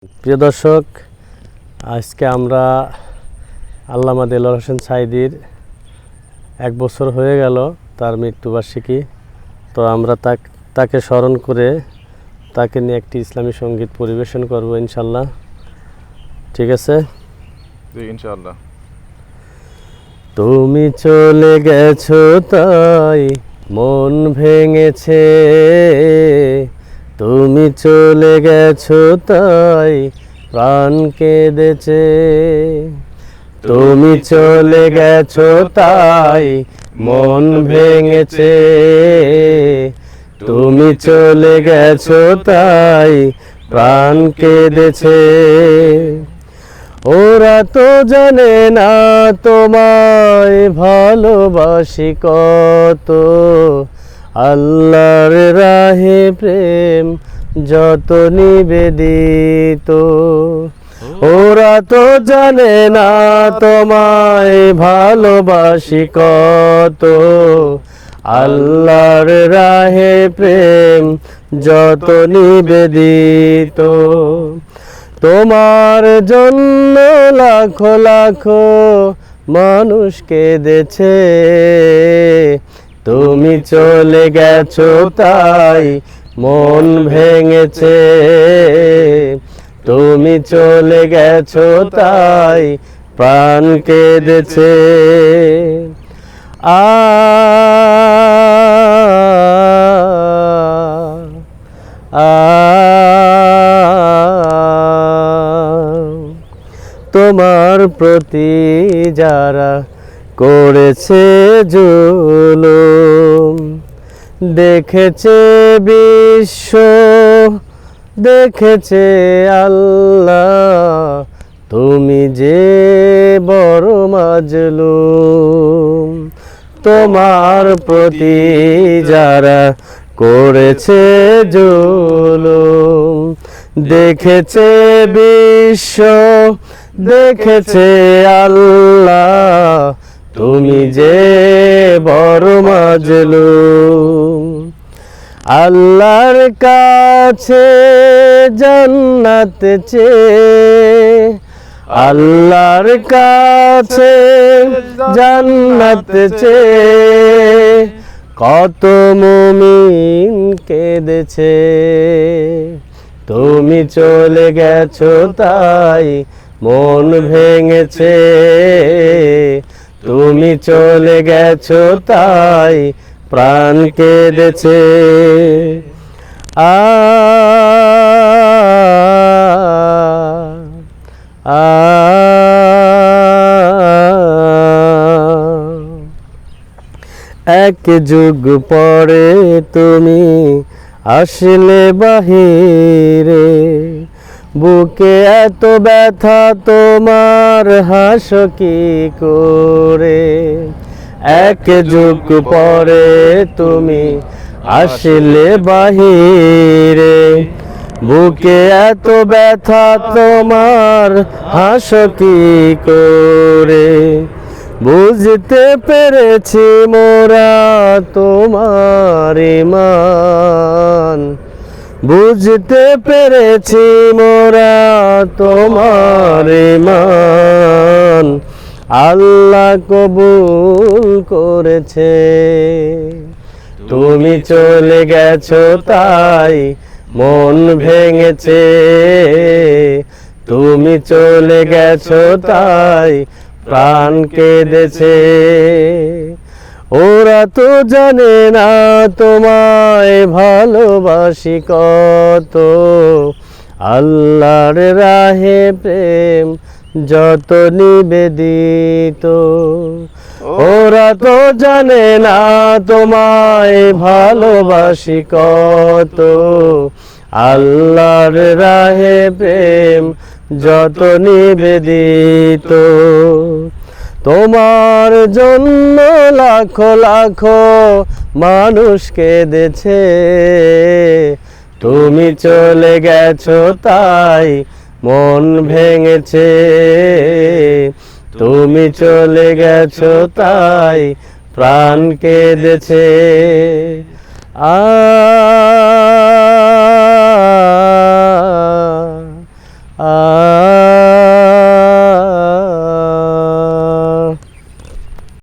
প্রিয় দর্শক, আজকে আমরা আল্লামা দেলোয়ার হোসেন সাঈদীর 1 বছর হয়ে গেল তার মৃত্যুবার্ষিকী। তো আমরা তাকে স্মরণ করে তাকে নিয়ে একটি ইসলামী সঙ্গীত পরিবেশন করব ইনশাল্লাহ। ঠিক আছে? ইনশাআল্লাহ। তুমি চলে গেছো তাই মন ভেঙেছে, তুমি চলে গেছো তাই প্রাণ কেঁদেছে, তুমি চলে গেছো তাই মন ভেঙেছে, তুমি চলে গেছো তাই প্রাণ কেঁদেছে। ওরা তো জানে না তোমায় ভালোবাসি কত, আল্লাহর রাহে প্রেম যত নিবেদিত। ওরা তো জানে না তোমায় ভালোবাসি কত, আল্লাহর রাহে প্রেম যত নিবেদিত। তোমার জন্য লাখো লাখো মানুষ কেঁদেছে, তুমি চলে গেছো তাই মন ভেঙেছে, তুমি চলে গেছো তাই প্রাণ কেঁদেছে। তোমার প্রতি যারা করেছে জুলুম, দেখেছে বিশ্ব, দেখেছে আল্লাহ, তুমি যে বড় মাজলুম। তোমার প্রতি যারা করেছে জুলুম, দেখেছে বিশ্ব, দেখেছে আল্লাহ, তুমি যে বড় মাজলুম। আল্লাহর কাছে জান্নাত চেয়ে, আল্লাহর কাছে জান্নাত চেয়ে কত মুমিন কেঁদেছে, তুমি চলে গেছো তাই মন ভেঙেছে, তুমি চলে গেছো তাই প্রাণ কেঁদেছে। এক যুগ পরে তুমি আসলে বাহিরে, বুকে এত ব্যথা তোমার হাসো কি করে। এক যুগ পরে তুমি আসলে বাহিরে, বুকে এত ব্যথা তোমার হাসো কি করে। বুঝতে পেরেছি মোরা তোমার ঈমান, বুঝতে পেরেছি মোরা তোমার ঈমান, আল্লাহ কবুল করেছে। তুমি চলে গেছো তাই মন ভেঙেছে, তুমি চলে গেছো তাই প্রাণ কেঁদেছে। ওরা তো জানে না তোমায় ভালোবাসি কত, আল্লাহর রাহে প্রেম যত নিবেদিত। ওরা তো জানে না তোমায় ভালোবাসি কত, আল্লাহর রাহে প্রেম যত নিবেদিত। তোমার জন্য লাখো লাখো মানুষ কেঁদেছে, তুমি চলে গেছো তাই মন ভেঙেছে, তুমি চলে গেছো তাই প্রাণ কেঁদেছে। আ